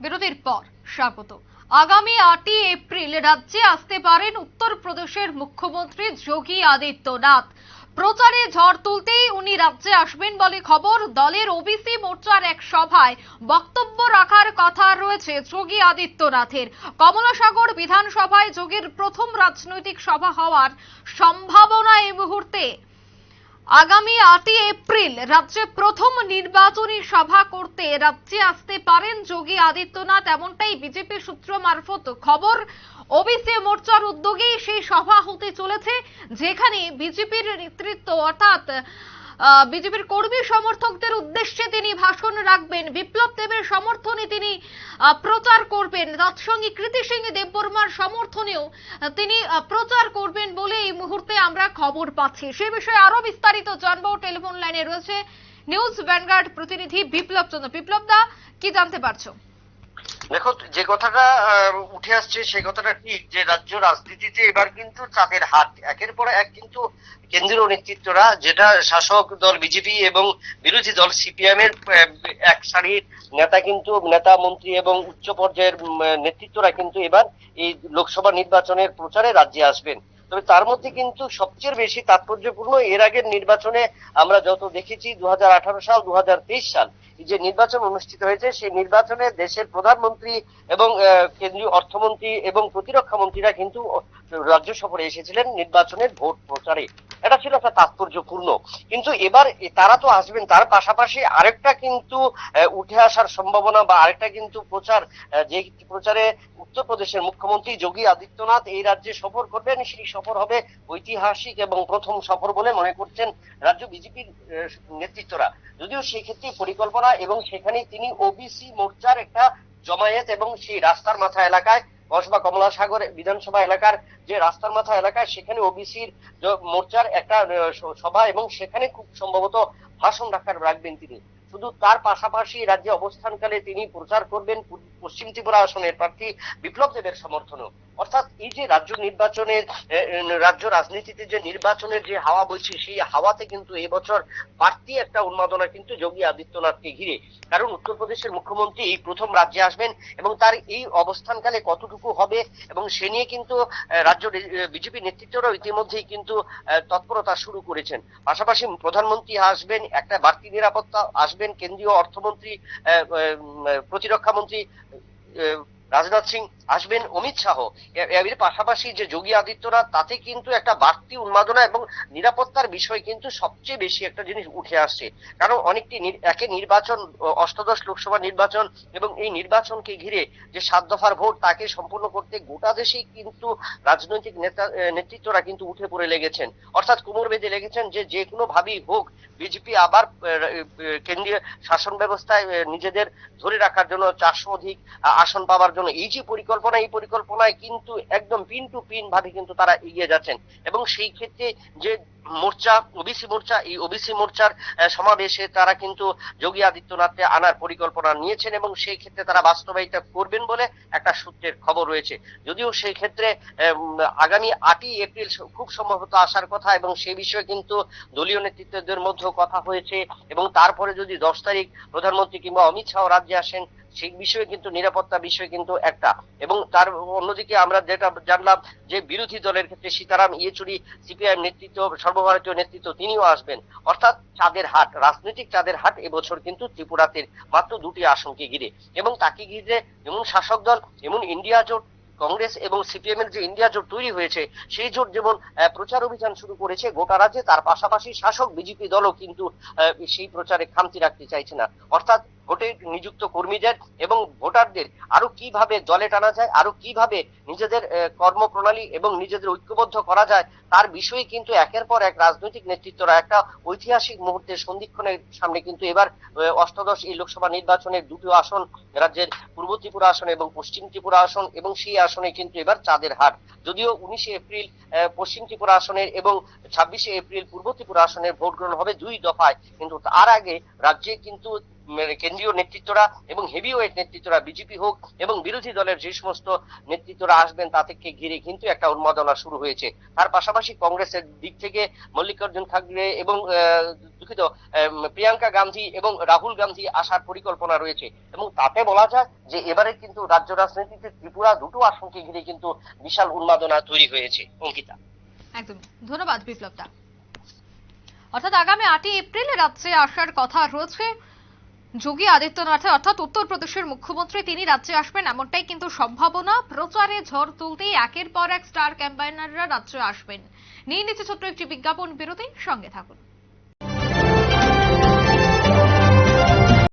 বিরতির পর স্বাগত। আগামী 8ই এপ্রিল রাজ্যে আসতে পারেন উত্তরপ্রদেশের মুখ্যমন্ত্রী যোগী আদিত্যনাথ। প্রচারে ঝড় তুলতেই উনি রাজ্যে আসবেন বলে খবর। দলের ওবিসি মোর্চার এক সভায় বক্তব্য রাখার কথা রয়েছে যোগী আদিত্যনাথের। কমলাসাগর বিধানসভায় যোগীর প্রথম রাজনৈতিক সভা হওয়ার সম্ভাবনা এই মুহূর্তে। আগামী 8ই এপ্রিল রাজ্যে প্রথম নির্বাচনী সভা করতে রাজ্যে আসতে পারেন যোগী আদিত্যনাথ, এমনটাই বিজেপি সূত্র মারফত খবর। ওবিসি মোর্চার উদ্যোগেই সেই সভা হতে চলেছে, যেখানে বিজেপির নেতৃত্ব অর্থাৎ বিজেপির কর্মী সমর্থকদের উদ্দেশ্যে তিনি ভাষণ রাখবেন। বিপ্লব দেবের সমর্থনে তিনি প্রচার করবেন, তৎসঙ্গে কৃতি সিং দেববর্মার সমর্থনেও তিনি প্রচার করবেন বলে এই মুহূর্তে আমরা খবর পাচ্ছি। সে বিষয়ে আরো বিস্তারিত জানবো। টেলিফোন লাইনে রয়েছে নিউজ ভ্যানগার্ড প্রতিনিধি বিপ্লব চন্দ্র। বিপ্লব দা, কি জানতে পারছো? দেখো, যে কথাটা উঠে আসছে সেই কথাটা ঠিক যে রাজ্য রাজনীতিতে এবার কিন্তু চাঁদের হাট, একের পর এক কিন্তু কেন্দ্রীয় নেতৃত্বরা, যেটা শাসক দল বিজেপি এবং বিরোধী দল সিপিএম এর এক সারির নেতা মন্ত্রী এবং উচ্চ পর্যায়ের নেতৃত্বরা কিন্তু এবার এই লোকসভা নির্বাচনের প্রচারে রাজ্যে আসবেন। তবে তার মধ্যে কিন্তু সবচেয়ে বেশি তাৎপর্যপূর্ণ এর আগের নির্বাচনে আমরা যত দেখেছি 2018 সাল 2023 সাল যে নির্বাচন অনুষ্ঠিত হয়েছে, সেই নির্বাচনে দেশের প্রধানমন্ত্রী এবং কেন্দ্রীয় অর্থমন্ত্রী এবং প্রতিরক্ষা মন্ত্রীরা কিন্তু রাজ্য সফরে এসেছিলেন নির্বাচনের ভোট প্রচারে। এটা ছিল একটা তাৎপর্যপূর্ণ। কিন্তু এবার তারা তো আসবেন, তার পাশাপাশি আরেকটা কিন্তু উঠে আসার সম্ভাবনা বা আরেকটা কিন্তু প্রচার, যে প্রচারে উত্তরপ্রদেশের মুখ্যমন্ত্রী যোগী আদিত্যনাথ এই রাজ্যে সফর করবেন, সেই সফর হবে ঐতিহাসিক এবং প্রথম সফর বলে মনে করছেন রাজ্য বিজেপির নেতৃত্বরা। যদিও সেই ক্ষেত্রে পরিকল্পনা এবং সেখানে তিনি ওবিসি মোর্চার একটা জমায়েত এবং সেই রাস্তার মাথা এলাকায় কসবা কমলাসাগর বিধানসভা এলাকার যে রাস্তার মাথা এলাকায় সেখানে ওবিসির মোর্চার একটা সভা এবং সেখানে খুব সম্ভবত ভাষণ রাখবেন তিনি। শুধু তার পাশাপাশি রাজ্যে অবস্থানকালে তিনি প্রচার করবেন পশ্চিম ত্রিপুরা আসনের প্রার্থী বিপ্লব দেবের সমর্থনও। অর্থাৎ এই যে রাজ্য রাজনীতিতে যে নির্বাচনের যে হাওয়া বইছে, সেই হাওয়াতে কিন্তু এবছর বাড়তি একটা উন্মাদনা কিন্তু যোগী আদিত্যনাথকে ঘিরে। কারণ উত্তরপ্রদেশের মুখ্যমন্ত্রী এই প্রথম রাজ্যে আসবেন এবং তার এই অবস্থানকালে কতটুকু হবে এবং সে নিয়ে কিন্তু রাজ্য বিজেপি নেতৃত্বরাও ইতিমধ্যেই কিন্তু তৎপরতা শুরু করেছেন। পাশাপাশি প্রধানমন্ত্রী আসবেন, একটা বাড়তি নিরাপত্তা আসবেন, কেন্দ্রীয় অর্থমন্ত্রী প্রতিরক্ষা মন্ত্রী রাজনাথ সিং আসবেন, অমিত শাহ। এর পাশাপাশি যে যোগী আদিত্যনাথ, তাতে কিন্তু একটা বাড়তি উন্মাদনা এবং নিরাপত্তার বিষয় কিন্তু সবচেয়ে বেশি একটা জিনিস উঠে আসছে। কারণ অনেকটি নির্বাচন, অষ্টাদশ লোকসভা নির্বাচন এবং এই নির্বাচনকে ঘিরে যে 7 দফার ভোট তাকে সম্পূর্ণ করতে গোটা দেশেই কিন্তু রাজনৈতিক নেতৃত্বরা কিন্তু উঠে পড়ে লেগেছেন, অর্থাৎ কোমর বেঁধে লেগেছেন যে কোনো ভাবেই হোক বিজেপি আবার কেন্দ্রীয় শাসন ব্যবস্থায় নিজেদের ধরে রাখার জন্য, 400 অধিক আসন পাওয়ার জন্য এই যে পরিকল্পনা, এই পরিকল্পনায় কিন্তু একদম পিন টু পিন ভাবে কিন্তু তারা এগিয়ে যাচ্ছেন। এবং সেই ক্ষেত্রে যে মোর্চা, ওবিসি মোর্চা, এই ওবিসি মোর্চার সমাবেশে তারা কিন্তু যোগী আদিত্যনাথকে আনার পরিকল্পনা নিয়েছেন এবং সেই ক্ষেত্রে তারা বাস্তবায়িত করবেন বলে একটা সূত্রের খবর রয়েছে। যদিও সেই ক্ষেত্রে আগামী 8ই এপ্রিল খুব সম্ভবত আসার কথা এবং সেই বিষয়ে কিন্তু দলীয় নেতৃত্বদের মধ্যে কথা হয়েছে। এবং তারপরে যদি 10 তারিখ প্রধানমন্ত্রী কিংবা অমিত শাহ রাজ্যে আসেন, সেই বিষয়ে কিন্তু নিরাপত্তা বিষয় কিন্তু একটা। এবং তার অন্যদিকে আমরা যেটা জানলাম যে বিরোধী দলের ক্ষেত্রে সীতারাম ইয়েচুরি, সিপিআইএম নেতৃত্ব, সর্বভারতীয় নেতৃত্ব, তিনিও আসবেন। অর্থাৎ চাঁদের হাট, রাজনৈতিক চাঁদের হাট এবছর কিন্তু ত্রিপুরাতে মাত্র 2টি আসনকে ঘিরে। এবং তাকে ঘিরে যেমন শাসক দল, এমন ইন্ডিয়া জোট, কংগ্রেস এবং সিপিএম এর যে ইন্ডিয়া জোট তৈরি হয়েছে, সেই জোট যেমন প্রচার অভিযান শুরু করেছে গোটা রাজ্যে, তার পাশাপাশি শাসক বিজেপি দলও কিন্তু সেই প্রচারে খামতি রাখতে চাইছে না। অর্থাৎ ভোটে নিযুক্ত কর্মীদের এবং ভোটারদের আরো কিভাবে দলে টানা যায়, আরো কিভাবে নিজেদের কর্মপ্রণালী এবং নিজেদের ঐক্যবদ্ধ করা যায়, তার বিষয়ে কিন্তু একের পর এক রাজনৈতিক নেতৃত্বরা একটা ঐতিহাসিক মুহূর্তের সন্ধিক্ষণের সামনে কিন্তু এবার অষ্টাদশ এই লোকসভা নির্বাচনের 2টি আসন, রাজ্যের পূর্ব ত্রিপুরা আসন এবং পশ্চিম ত্রিপুরা আসন, এবং সেই আসনে কিন্তু এবার চাঁদের হাট। যদিও 19শে এপ্রিল পশ্চিম ত্রিপুরা আসনের এবং 26শে এপ্রিল পূর্ব ত্রিপুরা আসনের ভোট গ্রহণ হবে 2 দফায়, কিন্তু তার আগে রাজ্যে কিন্তু কেন্দ্রীয় নেতৃত্বরা এবং হেভিওয়েট নেতৃত্বরা, বিজেপি হোক এবং বিরোধী দলের যে সমস্ত নেতৃত্বরা আসবেন তাদেরকে ঘিরে কিন্তু একটা উন্মাদনা শুরু হয়েছে। তার পাশাপাশি কংগ্রেসের দিক থেকে মল্লিকার্জুন খাড়গে এবং দুঃখিত প্রিয়াঙ্কা গান্ধী এবং রাহুল গান্ধী আসার পরিকল্পনা রয়েছে, এবং তাতে বলা যায় যে এবারে কিন্তু রাজ্য রাজনীতিতে ত্রিপুরা দুটো আসনকে ঘিরে কিন্তু বিশাল উন্মাদনা তৈরি হয়েছে। অঙ্কিতা, একদম ধন্যবাদ বিপ্লব দা। অর্থাৎ আগামী 8ই এপ্রিল রাজ্যে আসার কথা রয়েছে যোগী আদিত্যনাথের, অর্থাৎ উত্তরপ্রদেশের মুখ্যমন্ত্রী তিনি রাজ্যে আসবেন এমনটাই কিন্তু সম্ভাবনা। প্রচারে ঝড় তুলতেই একের পর এক স্টার ক্যাম্পেইনাররা রাজ্যে আসবেন। নিয়ে নিচ্ছে ছোট্ট একটি বিজ্ঞাপন বিরতি, সঙ্গে থাকুন।